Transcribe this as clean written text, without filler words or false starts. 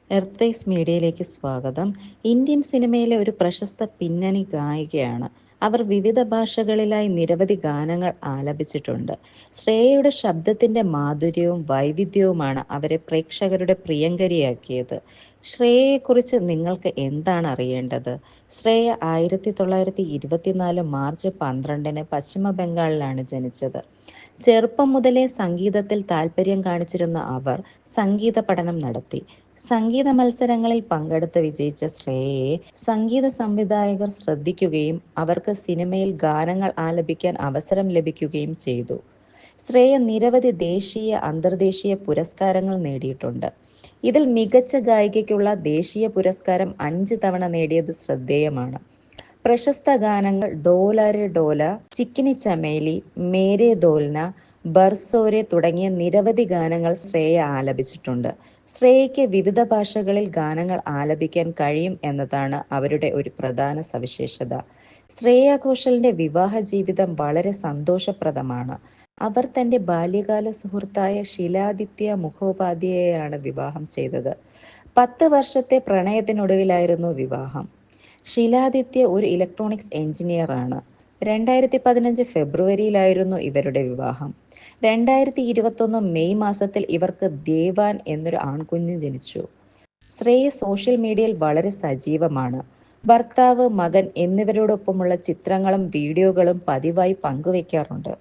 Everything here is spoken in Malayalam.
എർത്ത്വൈസ് മീഡിയയിലേക്ക് സ്വാഗതം. ഇന്ത്യൻ സിനിമയിലെ ഒരു പ്രശസ്ത പിന്നണി ഗായികയാണ്. അവർ വിവിധ ഭാഷകളിലായി നിരവധി ഗാനങ്ങൾ ആലപിച്ചിട്ടുണ്ട്. ശ്രേയയുടെ ശബ്ദത്തിൻ്റെ മാധുര്യവും വൈവിധ്യവുമാണ് അവരെ പ്രേക്ഷകരുടെ പ്രിയങ്കരിയാക്കിയത്. ശ്രേയയെക്കുറിച്ച് നിങ്ങൾക്ക് എന്താണ് അറിയേണ്ടത്? ശ്രേയ 1924 മാർച്ച് 12 പശ്ചിമ ബംഗാളിലാണ് ജനിച്ചത്. ചെറുപ്പം മുതലേ സംഗീതത്തിൽ താല്പര്യം കാണിച്ചിരുന്ന അവർ സംഗീത പഠനം നടത്തി. സംഗീത മത്സരങ്ങളിൽ പങ്കെടുത്ത് വിജയിച്ച ശ്രേയയെ സംഗീത സംവിധായകർ ശ്രദ്ധിക്കുകയും അവർക്ക് സിനിമയിൽ ഗാനങ്ങൾ ആലപിക്കാൻ അവസരം ലഭിക്കുകയും ചെയ്തു. ശ്രേയ നിരവധി ദേശീയ അന്തർദേശീയ പുരസ്കാരങ്ങൾ നേടിയിട്ടുണ്ട്. ഇതിൽ മികച്ച ഗായികയ്ക്കുള്ള ദേശീയ പുരസ്കാരം 5 തവണ നേടിയത് ശ്രദ്ധേയമാണ്. പ്രശസ്ത ഗാനങ്ങൾ ഡോല രെ ഡോല, ചിക്കിനി ചമേലി, മേരെ ദോൽന, ബർസോരെ തുടങ്ങിയ നിരവധി ഗാനങ്ങൾ ശ്രേയ ആലപിച്ചിട്ടുണ്ട്. ശ്രേയയ്ക്ക് വിവിധ ഭാഷകളിൽ ഗാനങ്ങൾ ആലപിക്കാൻ കഴിയും എന്നതാണ് അവരുടെ ഒരു പ്രധാന സവിശേഷത. ശ്രേയ ഘോഷലിന്റെ വിവാഹ ജീവിതം വളരെ സന്തോഷപ്രദമാണ്. അവർ തന്റെ ബാല്യകാല സുഹൃത്തായ ഷിലാദിത്യ മുഖോപാധ്യായയാണ് വിവാഹം ചെയ്തത്. 10 വർഷത്തെ പ്രണയത്തിനൊടുവിലായിരുന്നു വിവാഹം. ഷിലാദിത്യ ഒരു ഇലക്ട്രോണിക്സ് എഞ്ചിനീയർ ആണ്. 2015 ഫെബ്രുവരിയിലായിരുന്നു ഇവരുടെ വിവാഹം. 2021 മെയ് മാസത്തിൽ ഇവർക്ക് ദേവാൻ എന്നൊരു ആൺകുഞ്ഞ് ജനിച്ചു. ശ്രേയ സോഷ്യൽ മീഡിയയിൽ വളരെ സജീവമാണ്. ഭർത്താവ്, മകൻ എന്നിവരോടൊപ്പമുള്ള ചിത്രങ്ങളും വീഡിയോകളും പതിവായി പങ്കുവയ്ക്കാറുണ്ട്.